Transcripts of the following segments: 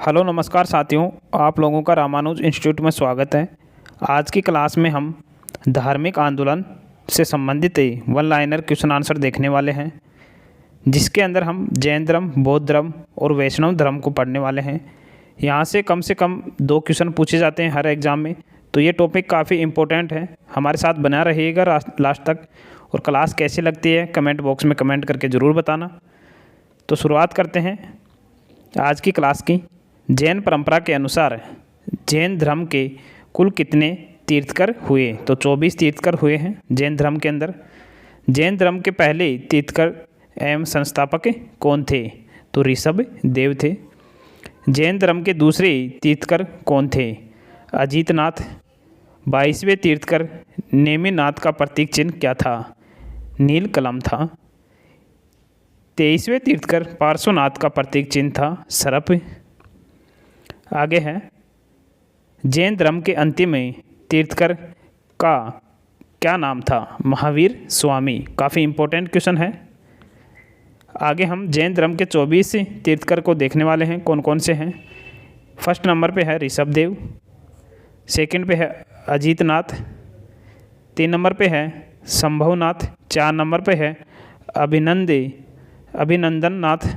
Hello नमस्कार साथियों, आप लोगों का रामानुज इंस्टीट्यूट में स्वागत है। आज की क्लास में हम धार्मिक आंदोलन से संबंधित वन लाइनर क्वेश्चन आंसर देखने वाले हैं, जिसके अंदर हम जैन धर्म, बौद्ध धर्म और वैष्णव धर्म को पढ़ने वाले हैं। यहाँ से कम 2 क्वेश्चन पूछे जाते हैं हर एग्ज़ाम में, तो ये टॉपिक काफ़ी इम्पोर्टेंट है। हमारे साथ बना रहिएगा लास्ट तक। और क्लास कैसी लगती है कमेंट बॉक्स में कमेंट करके ज़रूर बताना। तो शुरुआत करते हैं आज की क्लास की। जैन परंपरा के अनुसार जैन धर्म के कुल कितने तीर्थकर हुए? तो 24 तीर्थकर हुए हैं जैन धर्म के अंदर। जैन धर्म के पहले तीर्थकर एवं संस्थापक कौन थे? तो ऋषभ देव थे। जैन धर्म के दूसरे तीर्थकर कौन थे? अजीतनाथ। 22वें तीर्थकर नेमिनाथ का प्रतीक चिन्ह क्या था? नील कलम था। 23वें तीर्थकर पार्श्वनाथ का प्रतीक चिन्ह था सर्प। आगे है, जैन धर्म के अंतिम तीर्थकर का क्या नाम था? महावीर स्वामी। काफ़ी इम्पोर्टेंट क्वेश्चन है। आगे हम जैन धर्म के 24 तीर्थकर को देखने वाले हैं, कौन कौन से हैं। फर्स्ट नंबर पे है ऋषभ देव, सेकंड पे है अजीतनाथ, 3 नंबर पे है संभवनाथ, 4 नंबर पे है अभिनंदन नाथ,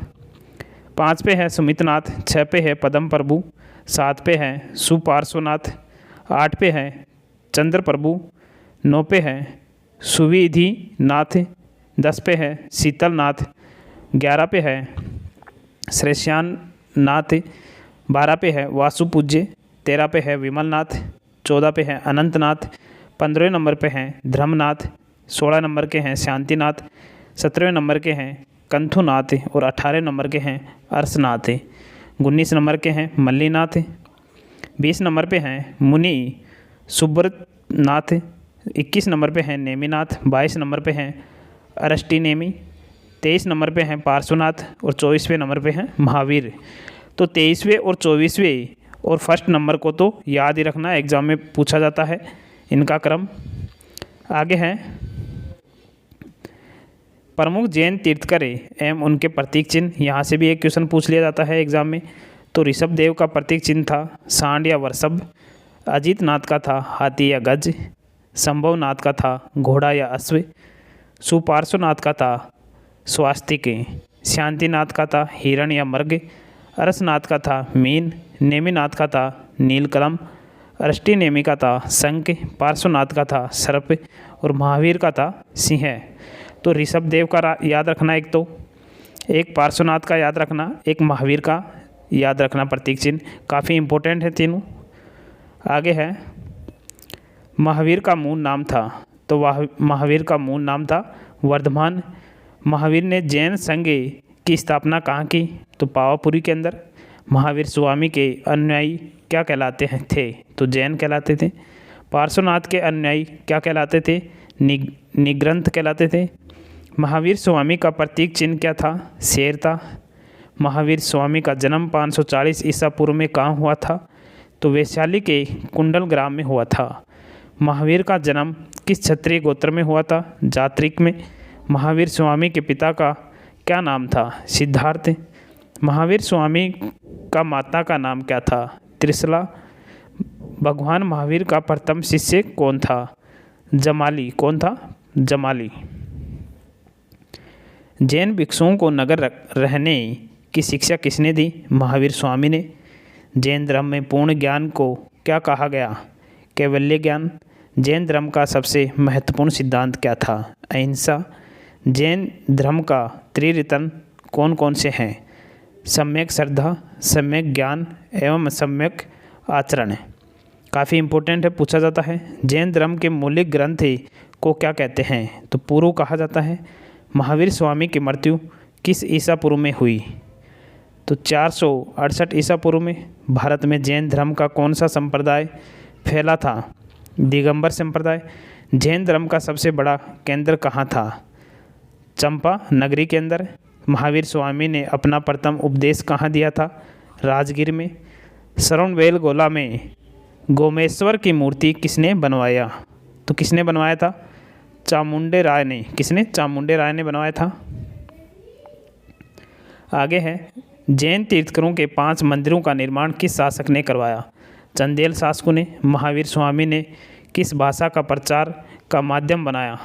5 पे है सुमितनाथ, 6 पे है पद्म प्रभु, 7 पे है सुपार्श्वनाथ, 8 पे है चंद्र प्रभु, 9 पे है सुविधि नाथ, 10 पे है शीतल नाथ, 11 पे है श्रेष्यान नाथ, 12 पे है वासुपूज्य, 13 पे है विमल नाथ, 14 पे है अनंतनाथ, 15वें नंबर पे हैं धर्मनाथ, 16 नंबर के हैं शांतिनाथ, 17वें नंबर के हैं कंथुनाथ और 18 नंबर के हैं अर्शनाथ, 19 नंबर के हैं मल्लीनाथ, 20 नंबर पे हैं मुनि सुब्रतनाथ, 21 नंबर पे हैं नेमिनाथ, 22 नंबर पे हैं अरष्टी नेमी, 23 नंबर पे हैं पार्श्वनाथ और 24वें नंबर पे हैं महावीर। तो 23वें और 24वें और फर्स्ट नंबर को तो याद ही रखना, एग्ज़ाम में पूछा जाता है इनका क्रम। आगे है प्रमुख जैन तीर्थकर एवं उनके प्रतीक चिन्ह। यहाँ से भी एक क्वेश्चन पूछ लिया जाता है एग्जाम में। तो ऋषभ देव का प्रतीक चिन्ह था सांड या वृषभ, अजीतनाथ का था हाथी या गज, संभवनाथ का था घोड़ा या अश्व, सुपार्श्वनाथ का था स्वास्तिक, शांतिनाथ का था हिरण या मृग, अरसनाथ का था मीन, नेमिनाथ का था नीलकलम, अरष्टी नेमी का था शंख, पार्श्वनाथ का था सर्प और महावीर का था सिंह। तो ऋषभ देव का याद रखना एक पार्श्वनाथ का याद रखना, एक महावीर का याद रखना प्रतीक चिन्ह। काफ़ी इम्पोर्टेंट है तीनों। आगे है महावीर का मूल नाम था। तो वह महावीर का मूल नाम था वर्धमान। महावीर ने जैन संघ की स्थापना कहाँ की? तो पावापुरी के अंदर। महावीर स्वामी के अनुयायी क्या कहलाते थे? तो जैन कहलाते थे। पार्श्वनाथ के अनुयायी क्या कहलाते थे? निग्रंथ कहलाते थे। महावीर स्वामी का प्रतीक चिन्ह क्या था? शेर था। महावीर स्वामी का जन्म 540 ईसा पूर्व में कहाँ हुआ था? तो वैशाली के कुंडल ग्राम में हुआ था। महावीर का जन्म किस क्षत्रिय गोत्र में हुआ था? जात्रिक में। महावीर स्वामी के पिता का क्या नाम था? सिद्धार्थ। महावीर स्वामी का माता का नाम क्या था? त्रिशला। भगवान महावीर का प्रथम शिष्य कौन था? जमाली। कौन था? जमाली। जैन भिक्षुओं को नगर रहने की शिक्षा किसने दी? महावीर स्वामी ने। जैन धर्म में पूर्ण ज्ञान को क्या कहा गया? कैवल्य ज्ञान। जैन धर्म का सबसे महत्वपूर्ण सिद्धांत क्या था? अहिंसा। जैन धर्म का त्रिरत्न कौन कौन से हैं? सम्यक श्रद्धा, सम्यक ज्ञान एवं सम्यक आचरण। काफ़ी इम्पोर्टेंट है, पूछा जाता है। जैन धर्म के मौलिक ग्रंथ को क्या कहते हैं? तो पूर्व कहा जाता है। महावीर स्वामी की मृत्यु किस ईसा पूर्व में हुई? तो 468 ईसा पूर्व में। भारत में जैन धर्म का कौन सा संप्रदाय फैला था? दिगंबर संप्रदाय। जैन धर्म का सबसे बड़ा केंद्र कहाँ था? चंपा नगरी के अंदर। महावीर स्वामी ने अपना प्रथम उपदेश कहाँ दिया था? राजगीर में। श्रवणबेल गोला में गोमेश्वर की मूर्ति किसने बनवाया? तो किसने बनवाया था? चामुंडे राय ने। किसने? चामुंडे राय ने बनवाया था। आगे है जैन तीर्थंकरों के 5 मंदिरों का निर्माण किस शासक ने करवाया? चंदेल शासकों ने। महावीर स्वामी ने किस भाषा का प्रचार का माध्यम बनाया?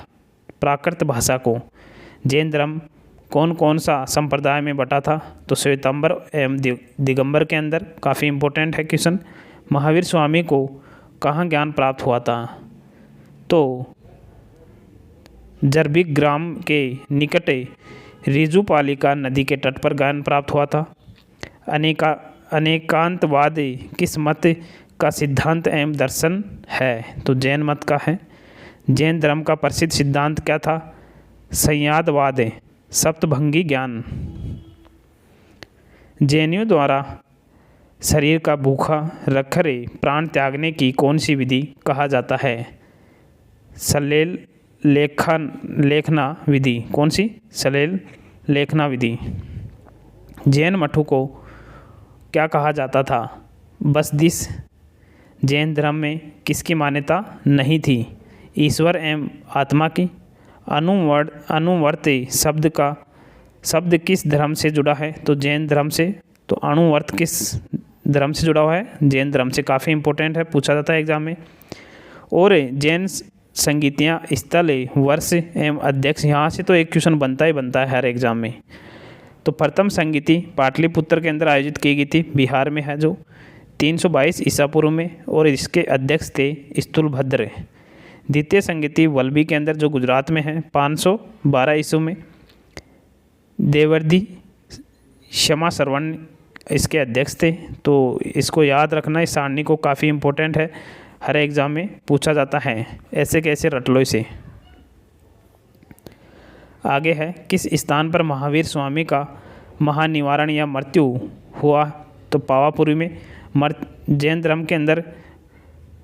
प्राकृत भाषा को। जैन धर्म कौन कौन सा संप्रदाय में बटा था? तो श्वेतांबर एवं दिगंबर के अंदर। काफ़ी इम्पोर्टेंट है क्वेश्चन। महावीर स्वामी को कहाँ ज्ञान प्राप्त हुआ था? तो जरबिक ग्राम के निकट रिजुपालिका नदी के तट पर ज्ञान प्राप्त हुआ था। अनेकांतवाद किस मत का सिद्धांत एवं दर्शन है? तो जैन मत का है। जैन धर्म का प्रसिद्ध सिद्धांत क्या था? संयादवाद, सप्तभंगी ज्ञान। जैनियों द्वारा शरीर का भूखा रखकर प्राण त्यागने की कौन सी विधि कहा जाता है? सलेल लेखना विधि। कौन सी? सलेल लेखना विधि। जैन मठों को क्या कहा जाता था? बसदिश। जैन धर्म में किसकी मान्यता नहीं थी? ईश्वर एवं आत्मा की। अनुवर्त शब्द किस धर्म से जुड़ा है? तो जैन धर्म से। तो अणुवर्त किस धर्म से जुड़ा हुआ है? जैन धर्म से। काफ़ी इंपॉर्टेंट है, पूछा जाता है एग्जाम में। और जैन संगीतियाँ स्थल, वर्ष एवं अध्यक्ष, यहाँ से तो एक क्वेश्चन बनता ही बनता है हर एग्जाम में। तो प्रथम संगीति पाटलिपुत्र के अंदर आयोजित की गई थी, बिहार में है, जो 322 ईसा पूर्व में, और इसके अध्यक्ष थे स्थूलभद्र। द्वितीय संगीति वल्लभी के अंदर, जो गुजरात में है, 512 ईस्वी में। देवर्धि क्षमा श्रवण इसके अध्यक्ष थे। तो इसको याद रखना, इस सारणी को, काफ़ी इम्पोर्टेंट है, हर एग्ज़ाम में पूछा जाता है। ऐसे कैसे रट लो इसे। आगे है, किस स्थान पर महावीर स्वामी का महानिवारण या मृत्यु हुआ? तो पावापुरी में। जैन धर्म के अंदर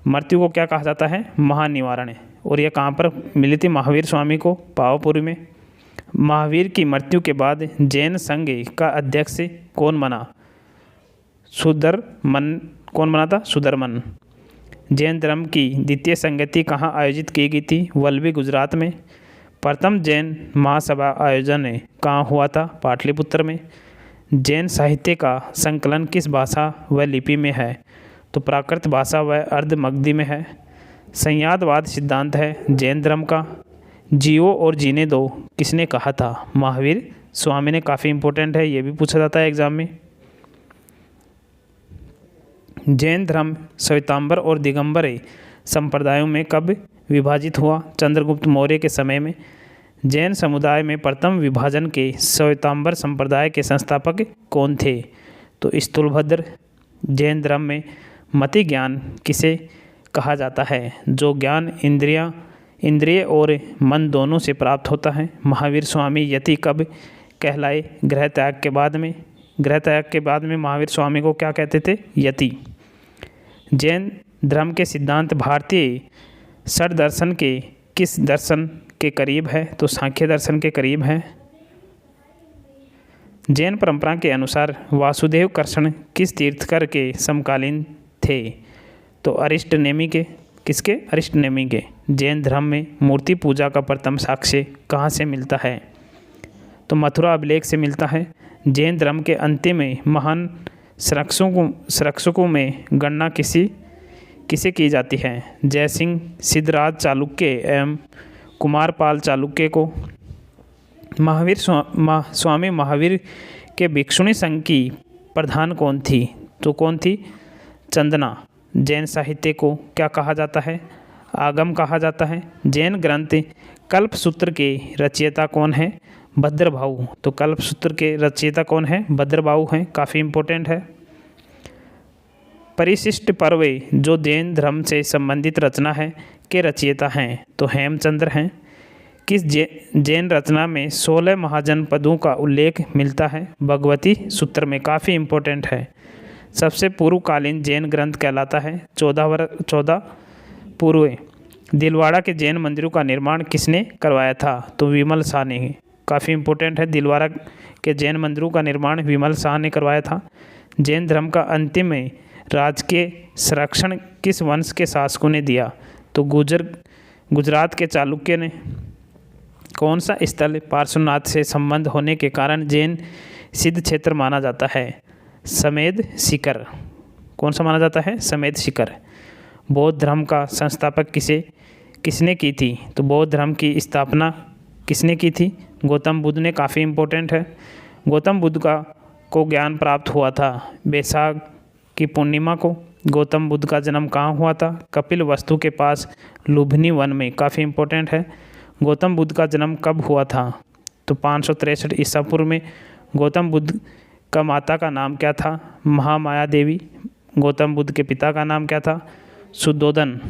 मृत्यु को क्या कहा जाता है? महानिवारण। और यह कहाँ पर मिली थी महावीर स्वामी को? पावापुरी में। महावीर की मृत्यु के बाद जैन संघ का अध्यक्ष कौन बना? सुधर्मन। कौन बना था? सुधर्मन। जैन धर्म की द्वितीय संगति कहाँ आयोजित की गई थी? वल्लभी, गुजरात में। प्रथम जैन महासभा आयोजन कहाँ हुआ था? पाटलिपुत्र में। जैन साहित्य का संकलन किस भाषा व लिपि में है? तो प्राकृत भाषा व अर्धमगधी में है। संयादवाद सिद्धांत है जैन धर्म का। जियो और जीने दो किसने कहा था? महावीर स्वामी ने। काफ़ी इंपॉर्टेंट है, ये भी पूछा जाता है एग्जाम में। जैन धर्म श्वेतांबर और दिगंबर संप्रदायों में कब विभाजित हुआ? चंद्रगुप्त मौर्य के समय में। जैन समुदाय में प्रथम विभाजन के श्वेतांबर संप्रदाय के संस्थापक कौन थे? तो स्थूलभद्र। जैन धर्म में मति ज्ञान किसे कहा जाता है? जो ज्ञान इंद्रिय और मन दोनों से प्राप्त होता है। महावीर स्वामी यति कब कहलाए? गृह त्याग के बाद में। गृह त्याग के बाद में महावीर स्वामी को क्या कहते थे? यति। जैन धर्म के सिद्धांत भारतीय षड दर्शन के किस दर्शन के करीब है? तो सांख्य दर्शन के करीब है। जैन परंपरा के अनुसार वासुदेव कृष्ण किस तीर्थंकर के समकालीन थे? तो अरिष्ट नेमि के। किसके? अरिष्ट नेमि के। जैन धर्म में मूर्ति पूजा का प्रथम साक्ष्य कहाँ से मिलता है? तो मथुरा अभिलेख से मिलता है। जैन धर्म के अंतिम महान संरक्षकों में गणना किसे की जाती है? जयसिंह, सिद्धराज चालुक्य एवं कुमारपाल चालुक्य को। स्वामी महावीर के भिक्षुणी संघ की प्रधान कौन थी? तो कौन थी? चंदना। जैन साहित्य को क्या कहा जाता है? आगम कहा जाता है। जैन ग्रंथ कल्पसूत्र के रचयिता कौन है? भद्रभाऊ। तो कल्पसूत्र के रचयिता कौन है? भद्रभाऊ हैं। काफ़ी इम्पोर्टेंट है। परिशिष्ट पर्व जो जैन धर्म से संबंधित रचना है के रचयिता हैं? तो हेमचंद्र हैं। किस जैन रचना में 16 महाजनपदों का उल्लेख मिलता है? भगवती सूत्र में। काफ़ी इम्पोर्टेंट है। सबसे पूर्वकालीन जैन ग्रंथ कहलाता है 14 पूर्व। दिलवाड़ा के जैन मंदिरों का निर्माण किसने करवाया था? तो विमल शाह ने। काफ़ी इम्पोर्टेंट है। दिलवाड़ा के जैन मंदिरों का निर्माण विमल शाह ने करवाया था। जैन धर्म का अंतिम राजकीय संरक्षण किस वंश के शासकों ने दिया? तो गुजरात के चालुक्य ने। कौन सा स्थल पार्श्वनाथ से संबंध होने के कारण जैन सिद्ध क्षेत्र माना जाता है? समेध शिखर। कौन सा माना जाता है? समेध शिखर। बौद्ध धर्म का संस्थापक किसने की थी? तो बौद्ध धर्म की स्थापना किसने की थी? गौतम बुद्ध ने। काफ़ी इम्पोर्टेंट है। गौतम बुद्ध को ज्ञान प्राप्त हुआ था बैसाख की पूर्णिमा को। गौतम बुद्ध का जन्म कहाँ हुआ था? कपिल वस्तु के पास लुम्बिनी वन में। काफ़ी इम्पोर्टेंट है। गौतम बुद्ध का जन्म कब हुआ था? तो 563 ईसा पूर्व में। गौतम बुद्ध का माता का नाम क्या था? महामाया देवी। गौतम बुद्ध के पिता का नाम क्या था? शुद्धोदन।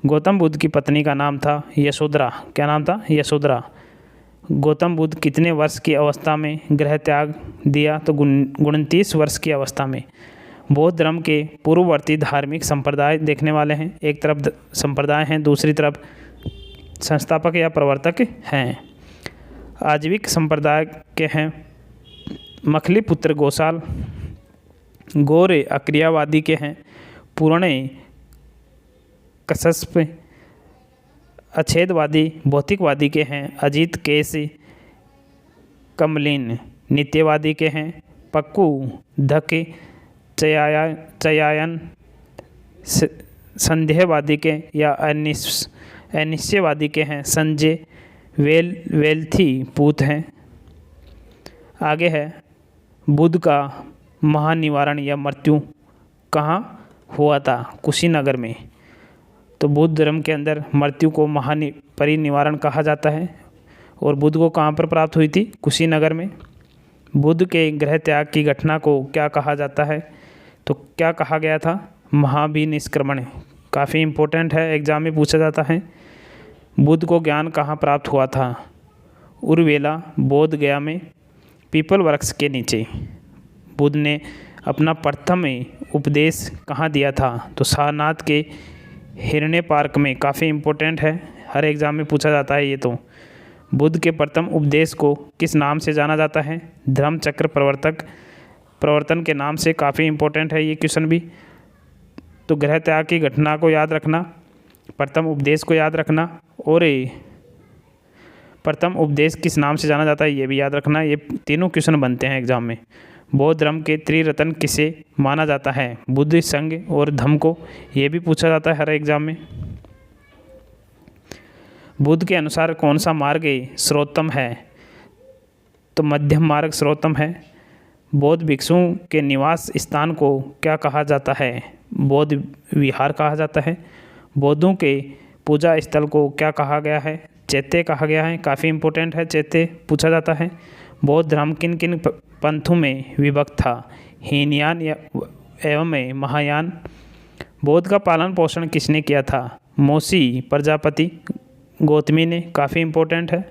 गौतम बुद्ध की पत्नी का नाम था यशोधरा। क्या नाम था? यशोधरा। गौतम बुद्ध कितने वर्ष की अवस्था में गृह त्याग दिया? तो 29 वर्ष की अवस्था में। बौद्ध धर्म के पूर्ववर्ती धार्मिक संप्रदाय देखने वाले हैं। एक तरफ संप्रदाय हैं, दूसरी तरफ संस्थापक या प्रवर्तक हैं। आजीविक संप्रदाय के हैं मखली पुत्र गोसाल। गौरे अक्रियावादी के हैं पूर्णे कश्यप। अछेदवादी भौतिकवादी के हैं अजीत केसी कमलिन। नित्यवादी के हैं पक्कू धक चयायन। संदेहवादी के या अनिश्चयवादी के हैं संजय वेल्थी पूत हैं। आगे है बुद्ध का महानिवारण या मृत्यु कहाँ हुआ था? कुशीनगर में। तो बुद्ध धर्म के अंदर मृत्यु को परिनिवारण कहा जाता है। और बुद्ध को कहाँ पर प्राप्त हुई थी? कुशीनगर में। बुद्ध के गृह त्याग की घटना को क्या कहा जाता है? तो क्या कहा गया था? महाभिनिष्क्रमण। काफ़ी इम्पोर्टेंट है, एग्जाम में पूछा जाता है। बुद्ध को ज्ञान कहाँ प्राप्त हुआ था? उर्वेला बोध गया में पीपल वृक्ष के नीचे। बुद्ध ने अपना प्रथम उपदेश कहाँ दिया था? तो सारनाथ के हिरण्य पार्क में। काफ़ी इम्पोर्टेंट है, हर एग्ज़ाम में पूछा जाता है ये। तो बुद्ध के प्रथम उपदेश को किस नाम से जाना जाता है? धर्मचक्र प्रवर्तन के नाम से। काफ़ी इम्पोर्टेंट है ये क्वेश्चन भी। तो गृह त्याग की घटना को याद रखना, प्रथम उपदेश को याद रखना, और प्रथम उपदेश किस नाम से जाना जाता है ये भी याद रखना। ये तीनों क्वेश्चन बनते हैं एग्जाम में। बौद्ध धर्म के त्रिरत्न किसे माना जाता है? बुद्ध, संघ और धम्म को। ये भी पूछा जाता है हर एग्जाम में। बुद्ध के अनुसार कौन सा मार्ग सर्वोत्तम है? तो मध्यम मार्ग सर्वोत्तम है। बौद्ध भिक्षुओं के निवास स्थान को क्या कहा जाता है? बौद्ध विहार कहा जाता है। बौद्धों के पूजा स्थल को क्या कहा गया है? चैत्य कहा गया है। काफ़ी इम्पोर्टेंट है, चैत्य पूछा जाता है। बौद्ध धर्म किन किन पंथों में विभक्त था? हीनयान एवं महायान। बौद्ध का पालन पोषण किसने किया था? मोसी प्रजापति गौतमी ने। काफ़ी इम्पोर्टेंट है।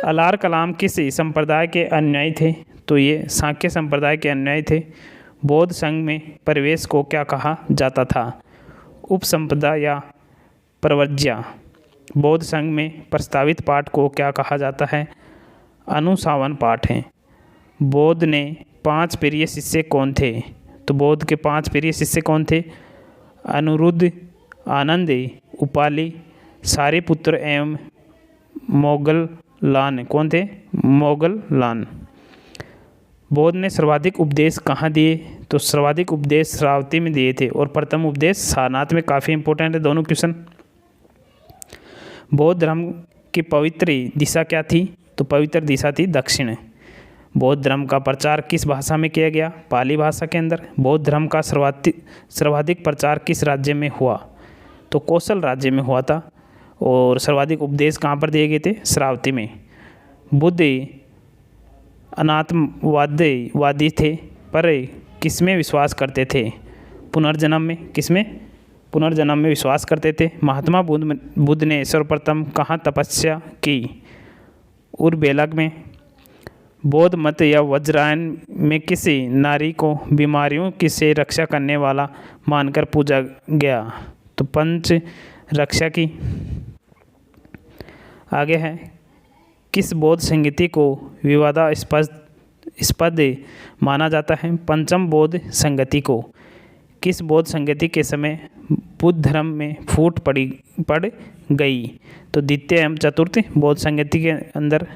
अलार कलाम किस संप्रदाय के अनुयायी थे? तो ये सांख्य संप्रदाय के अनुयायी थे। बौद्ध संघ में प्रवेश को क्या कहा जाता था? उपसंपदा या प्रवर्ज्या। बौद्ध संघ में प्रस्तावित पाठ को क्या कहा जाता है? अनुशासन पाठ है। बौद्ध ने 5 प्रिय शिष्य कौन थे? तो बौद्ध के 5 प्रिय शिष्य कौन थे? अनिरुद्ध, आनंद, उपाली, सारिपुत्र एवं मोगलान। कौन थे? मोगलान। बौद्ध ने सर्वाधिक उपदेश कहाँ दिए? तो सर्वाधिक उपदेश श्रावस्ती में दिए थे और प्रथम उपदेश सारनाथ में। काफ़ी इंपॉर्टेंट है दोनों क्वेश्चन। बौद्ध धर्म की पवित्र दिशा क्या थी? तो पवित्र दिशा थी दक्षिण। बौद्ध धर्म का प्रचार किस भाषा में किया गया? पाली भाषा के अंदर। बौद्ध धर्म का सर्वाधिक प्रचार किस राज्य में हुआ? तो कौशल राज्य में हुआ था। और सर्वाधिक उपदेश कहाँ पर दिए गए थे? श्रावस्ती में। बुद्ध अनात्मवादी थे पर किसमें विश्वास करते थे? पुनर्जन्म में। किसमें? पुनर्जन्म में विश्वास करते थे। महात्मा बुद्ध ने सर्वप्रथम कहाँ तपस्या की? उर्बेलग में। बौद्ध मत या वज्रायन में किसी नारी को बीमारियों की से रक्षा करने वाला मानकर पूजा गया? तो पंच रक्षा की। आगे है किस बौद्ध संगति को विवादास्पद माना जाता है? पंचम बौद्ध संगति को। किस बौद्ध संगति के समय बुद्ध धर्म में फूट पड़ गई? तो द्वितीय एवं चतुर्थ बौद्ध संगति के अंदर।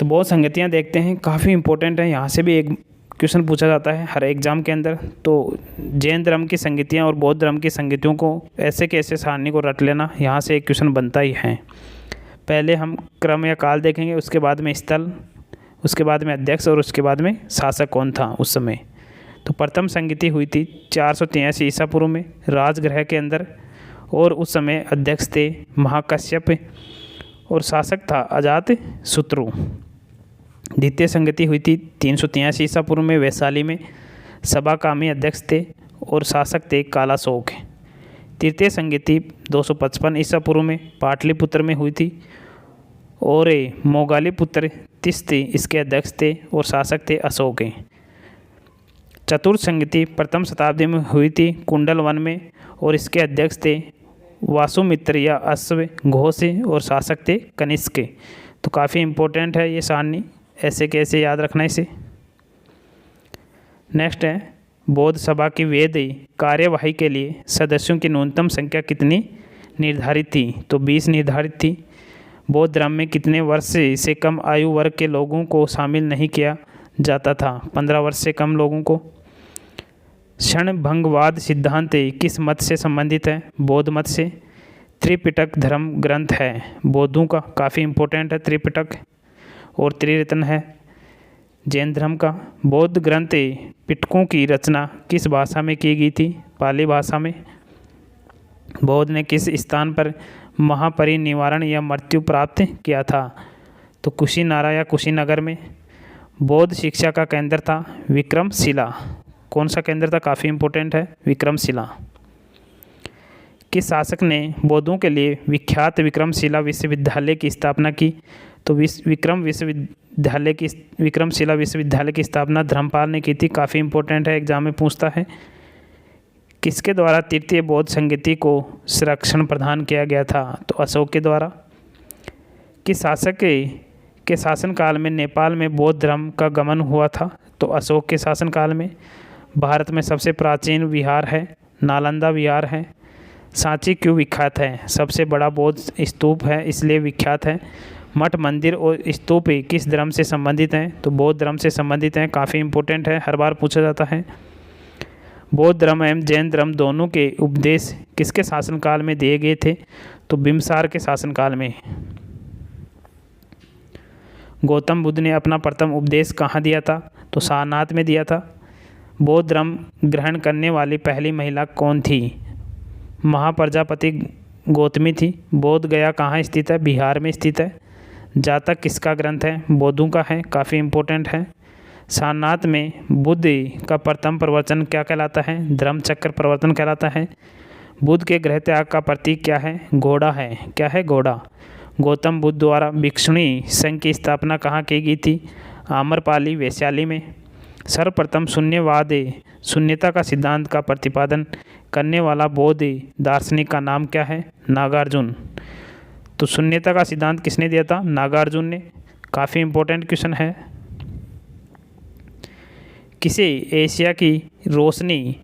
तो बौद्ध संगतियाँ देखते हैं, काफ़ी इंपॉर्टेंट है, यहाँ से भी एक क्वेश्चन पूछा जाता है हर एग्ज़ाम के अंदर। तो जैन धर्म की संगतियाँ और बौद्ध धर्म की संगतियों को ऐसे कैसे सारणी को रट लेना, यहाँ से एक क्वेश्चन बनता ही है। पहले हम क्रम या काल देखेंगे, उसके बाद में स्थल, उसके बाद में अध्यक्ष और उसके बाद में शासक कौन था उस समय। तो प्रथम संगति हुई थी 483 ईसा पूर्व में राजगृह के अंदर, और उस समय अध्यक्ष थे महाकश्यप और शासक था अजात शत्रु। द्वितीय संगति हुई थी 383 ईसा पूर्व में वैशाली में, सभाकामी अध्यक्ष थे और शासक थे कालाशोक। तृतीय संगति 255 ईसा पूर्व में पाटलिपुत्र में हुई थी, और मोगालीपुत्र तिस्ती इसके अध्यक्ष थे और शासक थे अशोक। चतुर्थ संगति प्रथम शताब्दी में हुई थी कुंडल वन में, और इसके अध्यक्ष थे वासुमित्र या अश्व घोष और शासक थे कनिष्क। तो काफ़ी इम्पोर्टेंट है ये सारणी, ऐसे कैसे याद रखना इसे। नेक्स्ट है बौद्ध सभा की वेद कार्यवाही के लिए सदस्यों की न्यूनतम संख्या कितनी निर्धारित थी? तो 20 निर्धारित थी। बौद्ध धर्म में कितने वर्ष से कम आयु वर्ग के लोगों को शामिल नहीं किया जाता था? 15 वर्ष से कम लोगों को। क्षणभंगवाद सिद्धांत किस मत से संबंधित है? बौद्ध मत से। त्रिपिटक धर्म ग्रंथ है बौद्धों का, काफ़ी इम्पोर्टेंट है त्रिपिटक, और त्रिरत्न है जैन धर्म का। बौद्ध ग्रंथ पिटकों की रचना किस भाषा में की गई थी? पाली भाषा में। बौद्ध ने किस स्थान पर महापरिनिर्वाण या मृत्यु प्राप्त किया था? तो कुशीनारा या कुशीनगर में। बौद्ध शिक्षा का केंद्र था विक्रमशिला। कौन सा केंद्र था? काफ़ी इम्पोर्टेंट है विक्रमशिला। किस शासक ने बौद्धों के लिए विख्यात विक्रमशिला विश्वविद्यालय की स्थापना की? तो विक्रमशिला विश्वविद्यालय की स्थापना धर्मपाल ने की थी। काफ़ी इम्पोर्टेंट है, एग्जाम में पूछता है। किसके द्वारा तृतीय बौद्ध संगति को संरक्षण प्रदान किया गया था? तो अशोक के द्वारा। किस शासक के शासनकाल में नेपाल में बौद्ध धर्म का गमन हुआ था? तो अशोक के शासनकाल में। भारत में सबसे प्राचीन विहार है नालंदा विहार है। सांची क्यों विख्यात है? सबसे बड़ा बौद्ध स्तूप है इसलिए विख्यात है। मठ मंदिर और स्तूप किस धर्म से संबंधित हैं? तो बौद्ध धर्म से संबंधित हैं। काफ़ी इम्पोर्टेंट है, हर बार पूछा जाता है। बौद्ध धर्म एवं जैन धर्म दोनों के उपदेश किसके शासनकाल में दिए गए थे? तो बिम्बसार के शासनकाल में। गौतम बुद्ध ने अपना प्रथम उपदेश कहाँ दिया था? तो सारनाथ में दिया था। बौद्ध धर्म ग्रहण करने वाली पहली महिला कौन थी? महाप्रजापति गौतमी थी। बोध गया कहाँ स्थित है? बिहार में स्थित है। जातक किसका ग्रंथ है? बौद्धों का है। काफ़ी इम्पोर्टेंट है। सारनाथ में बुद्ध का प्रथम प्रवचन क्या कहलाता है? धर्मचक्र प्रवर्तन कहलाता है। बुद्ध के गृह त्याग का प्रतीक क्या है? घोड़ा है। क्या है? घोड़ा। गौतम बुद्ध द्वारा भिक्षुणी संघ की स्थापना कहाँ की गई थी? आम्रपाली वैशाली में। सर्वप्रथम शून्यवाद शून्यता का सिद्धांत का प्रतिपादन करने वाला बौद्ध दार्शनिक का नाम क्या है? नागार्जुन। तो शून्यता का सिद्धांत किसने दिया था? नागार्जुन ने। काफ़ी इम्पोर्टेंट क्वेश्चन है। किसे एशिया की रोशनी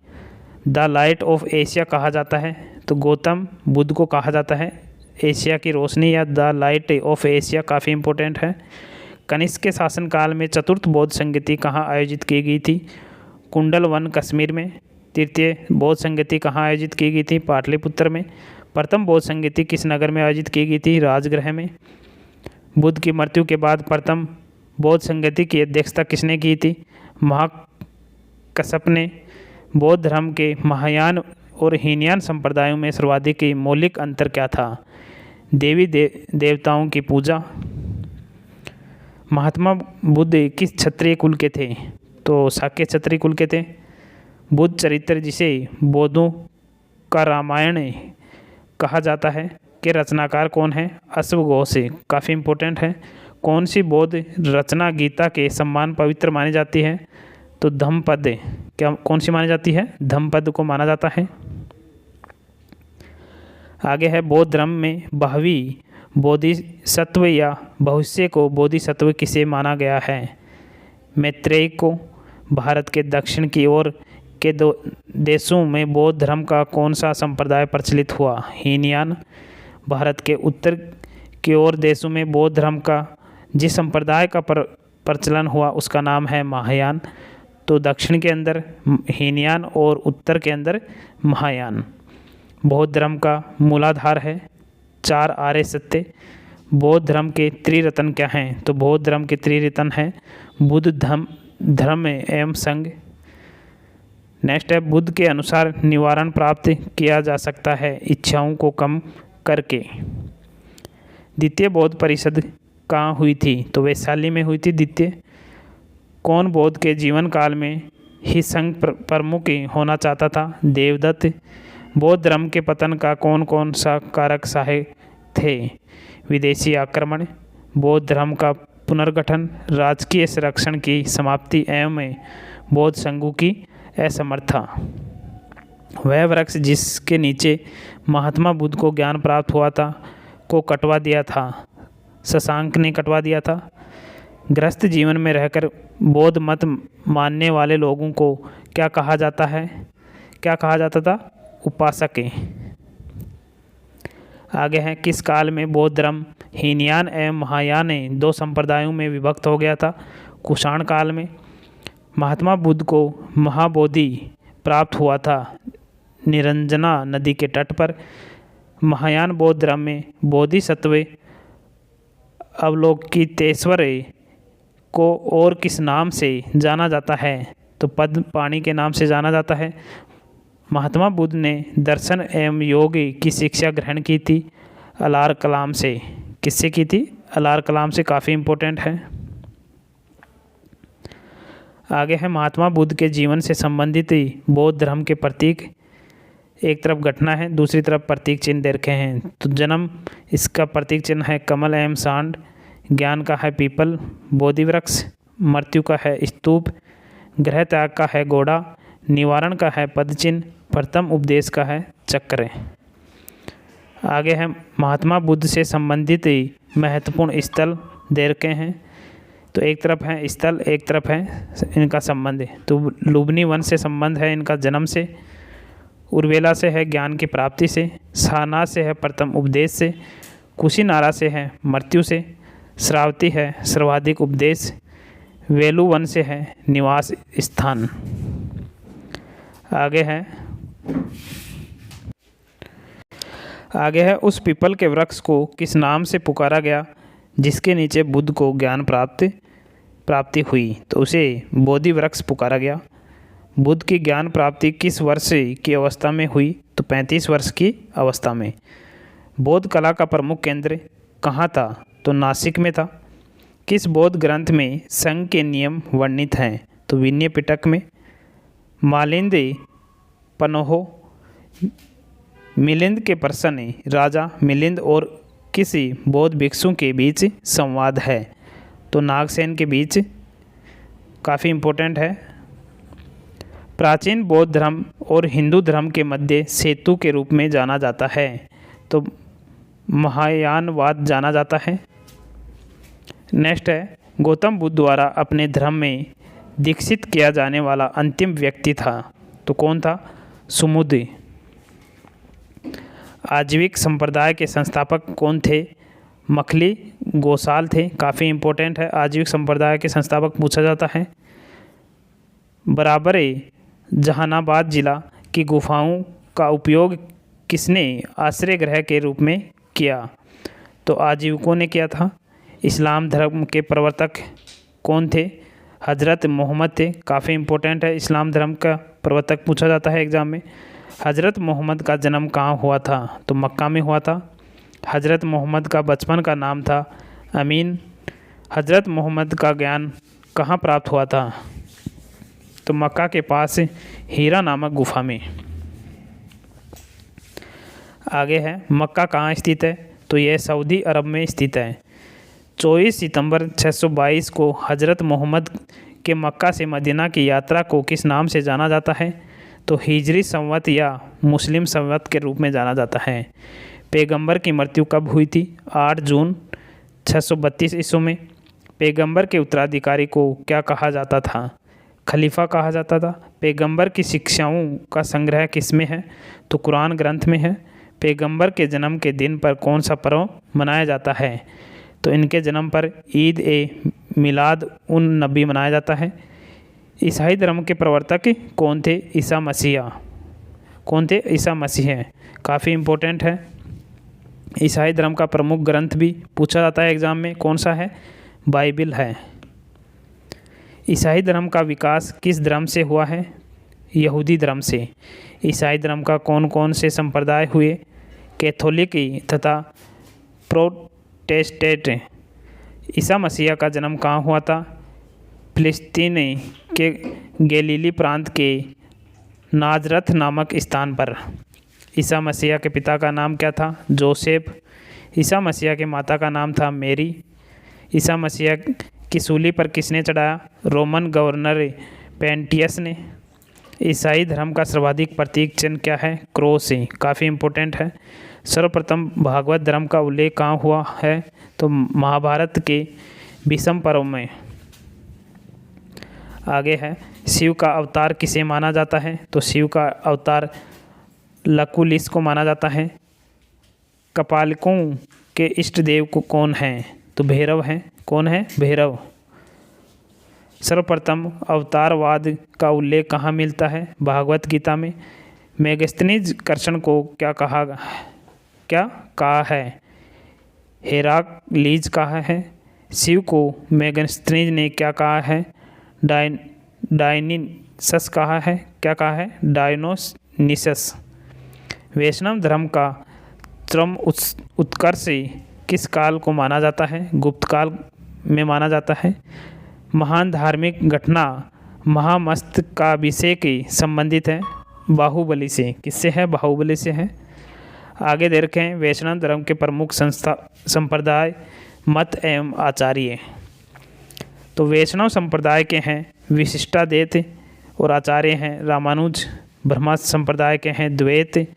द लाइट ऑफ एशिया कहा जाता है? तो गौतम बुद्ध को कहा जाता है एशिया की रोशनी या द लाइट ऑफ एशिया। काफ़ी इम्पोर्टेंट है। कनिष्क के शासनकाल में चतुर्थ बौद्ध संगति कहाँ आयोजित की गई थी? कुंडल वन कश्मीर में। तृतीय बौद्ध संगति कहाँ आयोजित की गई थी? पाटलिपुत्र में। प्रथम बौद्ध संगति किस नगर में आयोजित की गई थी? राजगृह में। बुद्ध की मृत्यु के बाद प्रथम बौद्ध संगति की अध्यक्षता किसने की थी? महाकश्यप ने। बौद्ध धर्म के महायान और हीनयान संप्रदायों में सर्वाधिक मौलिक अंतर क्या था? देवी देवताओं की पूजा। महात्मा बुद्ध किस क्षत्रिय कुल के थे? तो शाक्य क्षत्रिय कुल के थे। बुद्ध चरित्र जिसे बौद्धों का रामायण कहा जाता है के रचनाकार कौन है? अश्वघोष। काफ़ी इम्पोर्टेंट है। कौन सी बौद्ध रचना गीता के सम्मान पवित्र मानी जाती है? तो धम्मपद। क्या कौन सी मानी जाती है? धम्मपद को माना जाता है। आगे है बौद्ध धर्म में बहवी बोधिसत्व या भविष्य को बोधिसत्व किसे माना गया है? मैत्रेय को। भारत के दक्षिण की ओर के दो देशों में बौद्ध धर्म का कौन सा संप्रदाय प्रचलित हुआ? हीनयान। भारत के उत्तर की ओर देशों में बौद्ध धर्म का जिस संप्रदाय का प्रचलन हुआ उसका नाम है महायान। तो दक्षिण के अंदर हीनयान और उत्तर के अंदर महायान। बौद्ध धर्म का मूलाधार है 4 आर्य सत्य। बौद्ध धर्म के त्रिरत्न क्या हैं? तो बौद्ध धर्म के त्रिरत्न हैं बुद्ध, धर्म एवं संघ। नेक्स्ट है, बुद्ध के अनुसार निवारण प्राप्त किया जा सकता है इच्छाओं को कम करके। द्वितीय बौद्ध परिषद कहाँ हुई थी? तो वैशाली में हुई थी द्वितीय। कौन बौद्ध के जीवन काल में ही संघ प्रमुख होना चाहता था? देवदत्त। बौद्ध धर्म के पतन का कौन कौन सा कारक सहायक थे? विदेशी आक्रमण, बौद्ध धर्म का पुनर्गठन, राजकीय संरक्षण की समाप्ति एवं बौद्ध संघों की असमर्थता। वह वृक्ष जिसके नीचे महात्मा बुद्ध को ज्ञान प्राप्त हुआ था को कटवा दिया था, शशांक ने कटवा दिया था। गृहस्थ जीवन में रहकर बौद्ध मत मानने वाले लोगों को क्या कहा जाता है? क्या कहा जाता था? उपासक। आगे है, किस काल में बौद्ध धर्म हीनयान एवं महायान 2 संप्रदायों में विभक्त हो गया था? कुषाण काल में। महात्मा बुद्ध को महाबोधि प्राप्त हुआ था निरंजना नदी के तट पर। महायान बौद्ध धर्म में बोधिसत्व अवलोकितेश्वर को और किस नाम से जाना जाता है? तो पद्म पाणी के नाम से जाना जाता है। महात्मा बुद्ध ने दर्शन एवं योग की शिक्षा ग्रहण की थी अलार कलाम से। किससे की थी? अलार कलाम से। काफ़ी इम्पोर्टेंट है। आगे है, महात्मा बुद्ध के जीवन से संबंधित बौद्ध धर्म के प्रतीक। एक तरफ घटना है, दूसरी तरफ प्रतीक चिन्ह दे रखे हैं। तो जन्म, इसका प्रतीक चिन्ह है कमल एवं सांड। ज्ञान का है पीपल बोधि वृक्ष। मृत्यु का है स्तूप। गृह त्याग का है घोड़ा। निवारण का है पद चिन्ह। प्रथम उपदेश का है चक्र। आगे है, महात्मा बुद्ध से संबंधित महत्वपूर्ण स्थल दे रखे हैं। तो एक तरफ है स्थल, एक तरफ है इनका संबंध। तो लुम्बिनी वन से संबंध है इनका जन्म से। उर्वेला से है ज्ञान की प्राप्ति से। सारनाथ से है प्रथम उपदेश से। कुशीनारा से है मृत्यु से। श्रावती है सर्वाधिक उपदेश। वेलु वन से है निवास स्थान। आगे है, उस पीपल के वृक्ष को किस नाम से पुकारा गया जिसके नीचे बुद्ध को ज्ञान प्राप्ति हुई? तो उसे बोधि वृक्ष पुकारा गया। बुद्ध की ज्ञान प्राप्ति किस वर्ष की अवस्था में हुई? तो 35 वर्ष की अवस्था में। बौद्ध कला का प्रमुख केंद्र कहाँ था? तो नासिक में था। किस बौद्ध ग्रंथ में संघ के नियम वर्णित हैं? तो विनय पिटक में। मालिंद पनोहो। मिलिंद के प्रश्न राजा मिलिंद और किसी बौद्ध भिक्षु के बीच संवाद है? तो नागसेन के बीच। काफ़ी इम्पोर्टेंट है। प्राचीन बौद्ध धर्म और हिंदू धर्म के मध्य सेतु के रूप में जाना जाता है? तो महायानवाद जाना जाता है। नेक्स्ट है, गौतम बुद्ध द्वारा अपने धर्म में दीक्षित किया जाने वाला अंतिम व्यक्ति था? तो कौन था? सुमुद। आजीविक संप्रदाय के संस्थापक कौन थे? मखली गोसाल थे। काफ़ी इम्पोर्टेंट है, आजीविक संप्रदाय के संस्थापक पूछा जाता है। बराबर जहानाबाद जिला की गुफाओं का उपयोग किसने आश्रय गृह के रूप में किया? तो आजीविकों ने किया था। इस्लाम धर्म के प्रवर्तक कौन थे? हजरत मोहम्मद थे। काफ़ी इम्पोर्टेंट है, इस्लाम धर्म का प्रवर्तक पूछा जाता है एग्ज़ाम में। हजरत मोहम्मद का जन्म कहाँ हुआ था? तो मक्का में हुआ था। हजरत मोहम्मद का बचपन का नाम था अमीन। हजरत मोहम्मद का ज्ञान कहाँ प्राप्त हुआ था? तो मक्का के पास हीरा नामक गुफा में। आगे है, मक्का कहाँ स्थित है? तो यह सऊदी अरब में स्थित है। 24 सितंबर 622 को हजरत मोहम्मद के मक्का से मदीना की यात्रा को किस नाम से जाना जाता है? तो हिजरी संवत या मुस्लिम संवत के रूप में जाना जाता है। पैगंबर की मृत्यु कब हुई थी? 8 जून 632 ईस्वी में। पैगंबर के उत्तराधिकारी को क्या कहा जाता था? खलीफा कहा जाता था। पैगंबर की शिक्षाओं का संग्रह किस में है? तो कुरान ग्रंथ में है। पैगंबर के जन्म के दिन पर कौन सा पर्व मनाया जाता है? तो इनके जन्म पर ईद ए मिलाद उन नबी मनाया जाता है। ईसाई धर्म के प्रवर्तक कौन थे? ईसा मसीह। कौन थे? ईसा मसीह हैं। काफ़ी इम्पोर्टेंट है। ईसाई धर्म का प्रमुख ग्रंथ भी पूछा जाता है एग्ज़ाम में, कौन सा है? बाइबिल है। ईसाई धर्म का विकास किस धर्म से हुआ है? यहूदी धर्म से। ईसाई धर्म का कौन कौन से संप्रदाय हुए? कैथोलिक तथा प्रोटेस्टेंट। ईसा मसीह का जन्म कहाँ हुआ था? फिलिस्तीन के गलीली प्रांत के नाजरत नामक स्थान पर। ईसा मसीह के पिता का नाम क्या था? जोसेफ। ईसा मसीह के माता का नाम था मेरी। ईसा मसीह की सूली पर किसने चढ़ाया? रोमन गवर्नर पेंटियस ने। ईसाई धर्म का सर्वाधिक प्रतीक चिन्ह क्या है? क्रॉस है। काफ़ी इम्पोर्टेंट है। सर्वप्रथम भागवत धर्म का उल्लेख कहाँ हुआ है? तो महाभारत के भीष्म पर्व में। आगे है, शिव का अवतार किसे माना जाता है? तो शिव का अवतार लकुलिस को माना जाता है। कपालिकों के इष्ट देव को कौन है? तो भैरव हैं। कौन है? भैरव। सर्वप्रथम अवतारवाद का उल्लेख कहाँ मिलता है? भागवत गीता में। मेगस्थनीज कर्षण को क्या कहा है? हेराक्लीज कहा है। शिव को मेगस्थनीज ने क्या कहा है? डायनिसस कहा है। क्या कहा है? डायनोनिसस। वैष्णव धर्म का चरम उत्कर्ष किस काल को माना जाता है? गुप्त काल में माना जाता है। महान धार्मिक घटना महामस्तकाभिषेक संबंधित है बाहुबली से। किससे है? बाहुबली से है। आगे दे रखे हैं वैष्णव धर्म के प्रमुख संप्रदाय, मत एवं आचार्य। तो वैष्णव संप्रदाय के हैं विशिष्टाद्वैत और आचार्य हैं रामानुज। ब्रह्म संप्रदाय के हैं द्वैत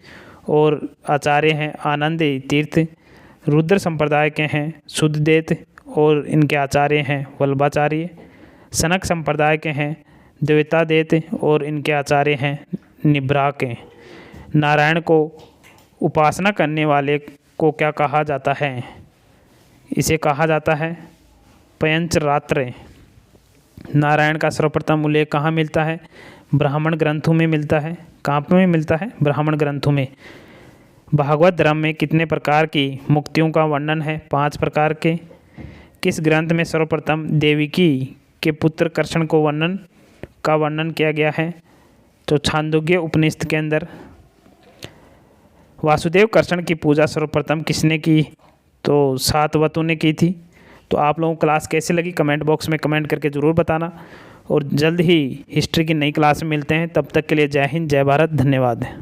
और आचार्य हैं आनंद तीर्थ। रुद्र संप्रदाय के हैं शुद्धद्वैत और इनके आचार्य हैं वल्लभाचार्य। सनक संप्रदाय के हैं द्वैताद्वैत और इनके आचार्य हैं निब्राक। नारायण को उपासना करने वाले को क्या कहा जाता है? इसे कहा जाता है पयंचरात्र। नारायण का सर्वप्रथम उल्लेख कहाँ मिलता है? ब्राह्मण ग्रंथों में मिलता है। कहाँ में मिलता है? ब्राह्मण ग्रंथों में। भागवत धर्म में कितने प्रकार की मुक्तियों का वर्णन है? 5 प्रकार के। किस ग्रंथ में सर्वप्रथम देवकी के पुत्र कृष्ण को वर्णन किया गया है? तो छांदोग्य उपनिषद के अंदर। वासुदेव कृष्ण की पूजा सर्वप्रथम किसने की? तो सातवतों ने की थी। तो आप लोगों को क्लास कैसे लगी कमेंट बॉक्स में कमेंट करके ज़रूर बताना और जल्द ही हिस्ट्री की नई क्लास में मिलते हैं। तब तक के लिए जय हिंद, जय भारत, धन्यवाद।